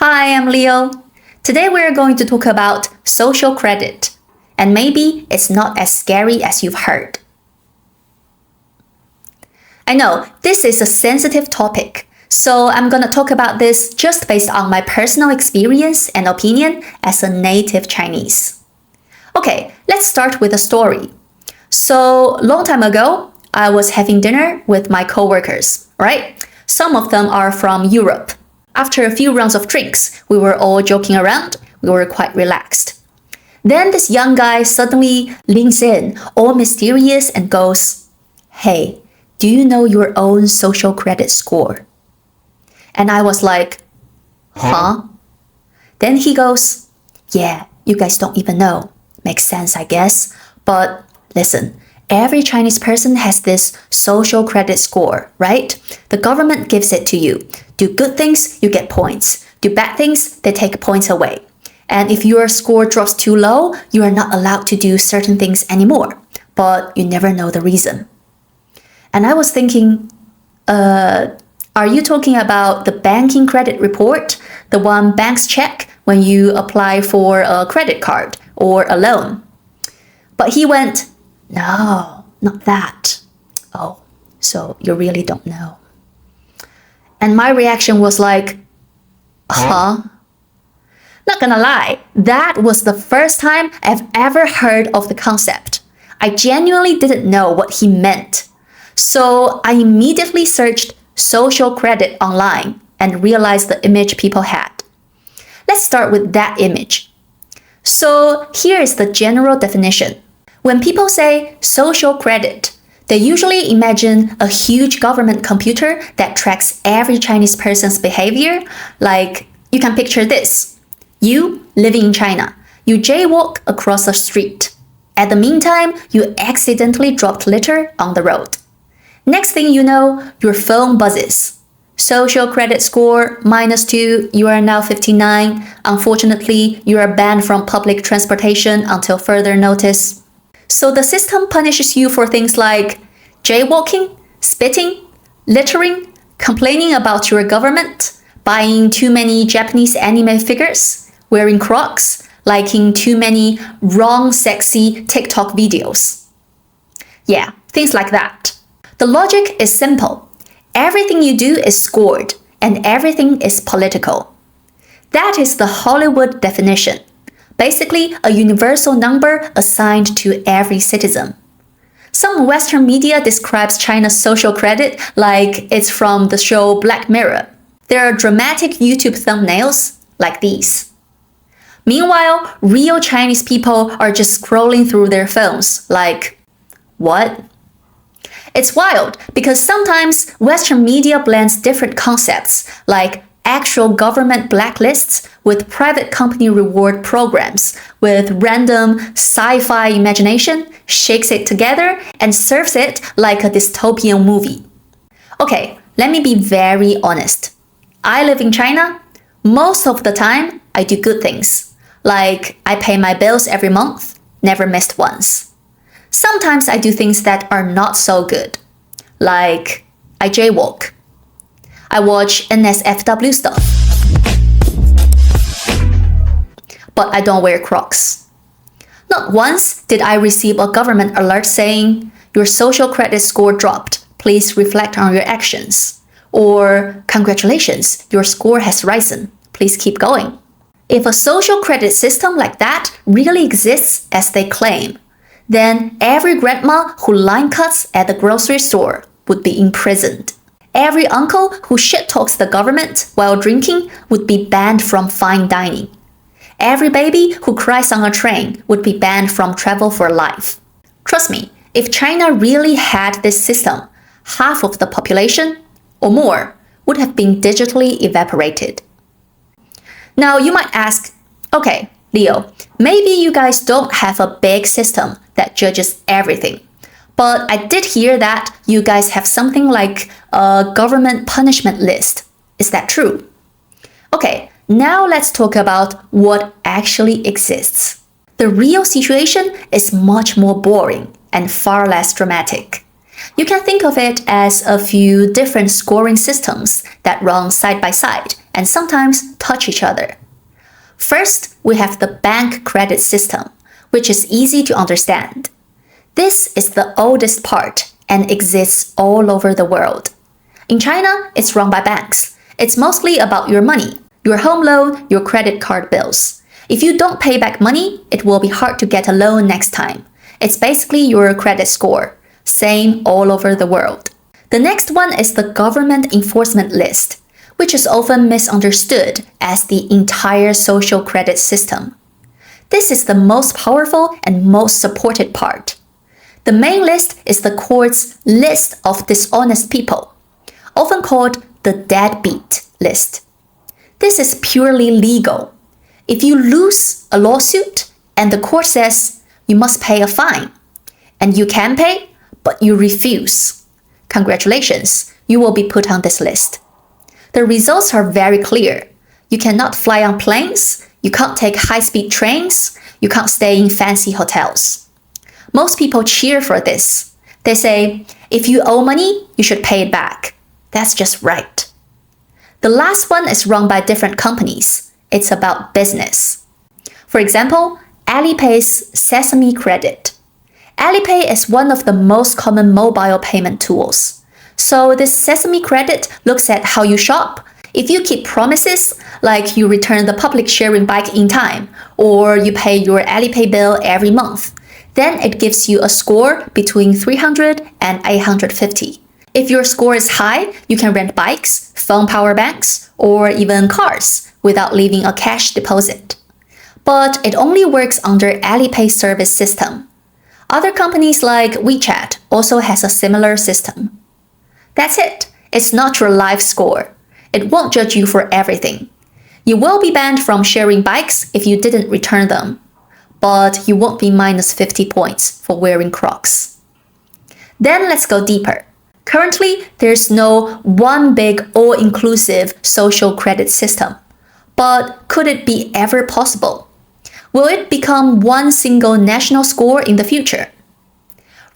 Hi, I'm Leo. Today we're going to talk about social credit. And maybe it's not as scary as you've heard. I know, this is a sensitive topic, so I'm gonna talk about this just based on my personal experience and opinion as a native Chinese. Okay, let's start with a story. So, long time ago, I was having dinner with my coworkers, right? Some of them are from Europe. After a few rounds of drinks, we were all joking around. We were quite relaxed. Then this young guy suddenly leans in, all mysterious, and goes, "Hey, do you know your own social credit score?" And I was like, huh? Then he goes, "Yeah, you guys don't even know. Makes sense, I guess. But listen, every Chinese person has this social credit score, right? The government gives it to you. Do good things, you get points. Do bad things, they take points away. And if your score drops too low, you are not allowed to do certain things anymore. But you never know the reason." And I was thinking, are you talking about the banking credit report? The one banks check when you apply for a credit card or a loan? But he went, "No, not that." "Oh, so you really don't know." And my reaction was like, huh? Not gonna lie, that was the first time I've ever heard of the concept. I genuinely didn't know what he meant. So I immediately searched social credit online and realized the image people had. Let's start with that image. So here is the general definition. When people say social credit, they usually imagine a huge government computer that tracks every Chinese person's behavior. Like, you can picture this. You living in China, you jaywalk across the street. At the meantime, you accidentally dropped litter on the road. Next thing you know, your phone buzzes. Social credit score -2, you are now 59. Unfortunately, you are banned from public transportation until further notice. So the system punishes you for things like jaywalking, spitting, littering, complaining about your government, buying too many Japanese anime figures, wearing Crocs, liking too many wrong sexy TikTok videos. Yeah, things like that. The logic is simple. Everything you do is scored, and everything is political. That is the Hollywood definition. Basically, a universal number assigned to every citizen. Some Western media describes China's social credit like it's from the show Black Mirror. There are dramatic YouTube thumbnails like these. Meanwhile, real Chinese people are just scrolling through their phones like, what? It's wild because sometimes Western media blends different concepts like actual government blacklists with private company reward programs with random sci-fi imagination, shakes it together, and serves it like a dystopian movie. Okay, let me be very honest. I live in China. Most of the time, I do good things. Like, I pay my bills every month, never missed once. Sometimes I do things that are not so good. Like, I jaywalk. I watch NSFW stuff. But I don't wear Crocs. Not once did I receive a government alert saying, "Your social credit score dropped. Please reflect on your actions." Or, "Congratulations, your score has risen. Please keep going." If a social credit system like that really exists as they claim, then every grandma who line cuts at the grocery store would be imprisoned. Every uncle who shit-talks the government while drinking would be banned from fine dining. Every baby who cries on a train would be banned from travel for life. Trust me, if China really had this system, half of the population, or more, would have been digitally evaporated. Now you might ask, okay, Leo, maybe you guys don't have a big system that judges everything. But I did hear that you guys have something like a government punishment list. Is that true? Okay, now let's talk about what actually exists. The real situation is much more boring and far less dramatic. You can think of it as a few different scoring systems that run side by side and sometimes touch each other. First, we have the bank credit system, which is easy to understand. This is the oldest part and exists all over the world. In China, it's run by banks. It's mostly about your money, your home loan, your credit card bills. If you don't pay back money, it will be hard to get a loan next time. It's basically your credit score. Same all over the world. The next one is the government enforcement list, which is often misunderstood as the entire social credit system. This is the most powerful and most supported part. The main list is the court's list of dishonest people, often called the deadbeat list. This is purely legal. If you lose a lawsuit and the court says you must pay a fine, and you can pay, but you refuse, congratulations, you will be put on this list. The results are very clear. You cannot fly on planes, you can't take high-speed trains, you can't stay in fancy hotels. Most people cheer for this. They say, if you owe money, you should pay it back. That's just right. The last one is run by different companies. It's about business. For example, Alipay's Sesame Credit. Alipay is one of the most common mobile payment tools. So this Sesame Credit looks at how you shop. If you keep promises, like you return the public sharing bike in time, or you pay your Alipay bill every month, then it gives you a score between 300 and 850. If your score is high, you can rent bikes, phone power banks, or even cars without leaving a cash deposit. But it only works under Alipay's service system. Other companies like WeChat also has a similar system. That's it. It's not your life score. It won't judge you for everything. You will be banned from sharing bikes if you didn't return them, but you won't be minus 50 points for wearing Crocs. Then let's go deeper. Currently, there's no one big all-inclusive social credit system. But could it be ever possible? Will it become one single national score in the future?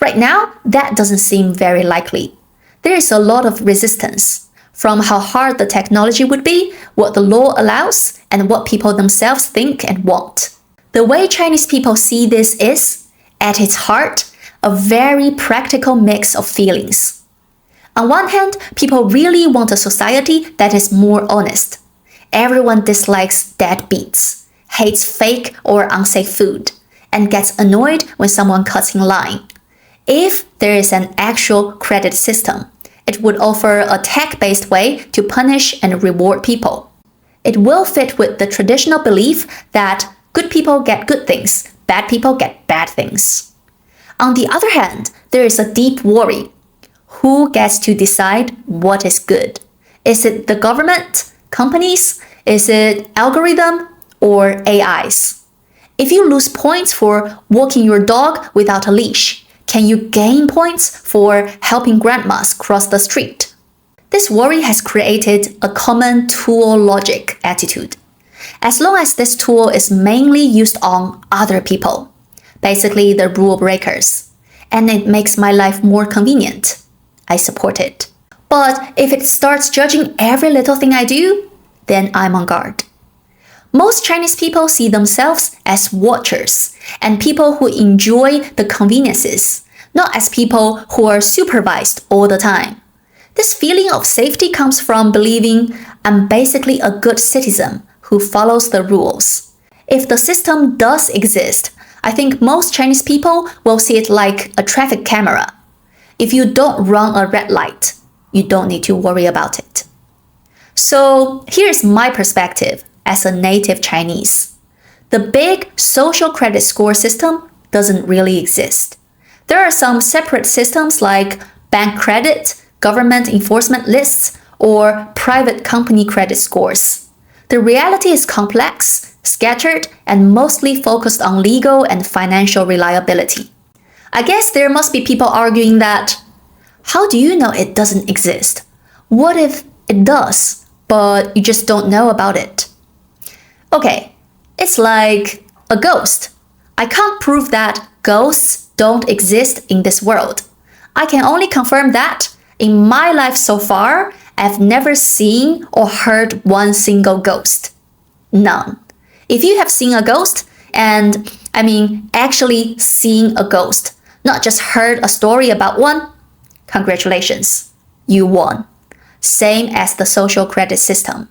Right now, that doesn't seem very likely. There is a lot of resistance, from how hard the technology would be, what the law allows, and what people themselves think and want. The way Chinese people see this is, at its heart, a very practical mix of feelings. On one hand, people really want a society that is more honest. Everyone dislikes deadbeats, hates fake or unsafe food, and gets annoyed when someone cuts in line. If there is an actual credit system, it would offer a tech-based way to punish and reward people. It will fit with the traditional belief that good people get good things, bad people get bad things. On the other hand, there is a deep worry. Who gets to decide what is good? Is it the government, companies? Is it algorithm or AIs? If you lose points for walking your dog without a leash, can you gain points for helping grandmas cross the street? This worry has created a common tool logic attitude. As long as this tool is mainly used on other people, basically the rule breakers, and it makes my life more convenient, I support it. But if it starts judging every little thing I do, then I'm on guard. Most Chinese people see themselves as watchers and people who enjoy the conveniences, not as people who are supervised all the time. This feeling of safety comes from believing I'm basically a good citizen who follows the rules. If the system does exist, I think most Chinese people will see it like a traffic camera. If you don't run a red light, you don't need to worry about it. So here's my perspective as a native Chinese. The big social credit score system doesn't really exist. There are some separate systems like bank credit, government enforcement lists, or private company credit scores. The reality is complex, scattered, and mostly focused on legal and financial reliability. I guess there must be people arguing that, how do you know it doesn't exist? What if it does, but you just don't know about it? Okay, it's like a ghost. I can't prove that ghosts don't exist in this world. I can only confirm that in my life so far, I've never seen or heard one single ghost. None. If you have seen a ghost, and actually seen a ghost, not just heard a story about one, congratulations, you won. Same as the social credit system.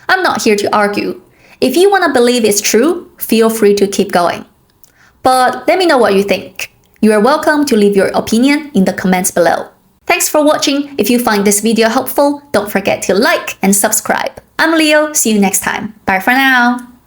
I'm not here to argue. If you want to believe it's true, feel free to keep going. But let me know what you think. You are welcome to leave your opinion in the comments below. Thanks for watching. If you find this video helpful, don't forget to like and subscribe. I'm Leo. See you next time. Bye for now.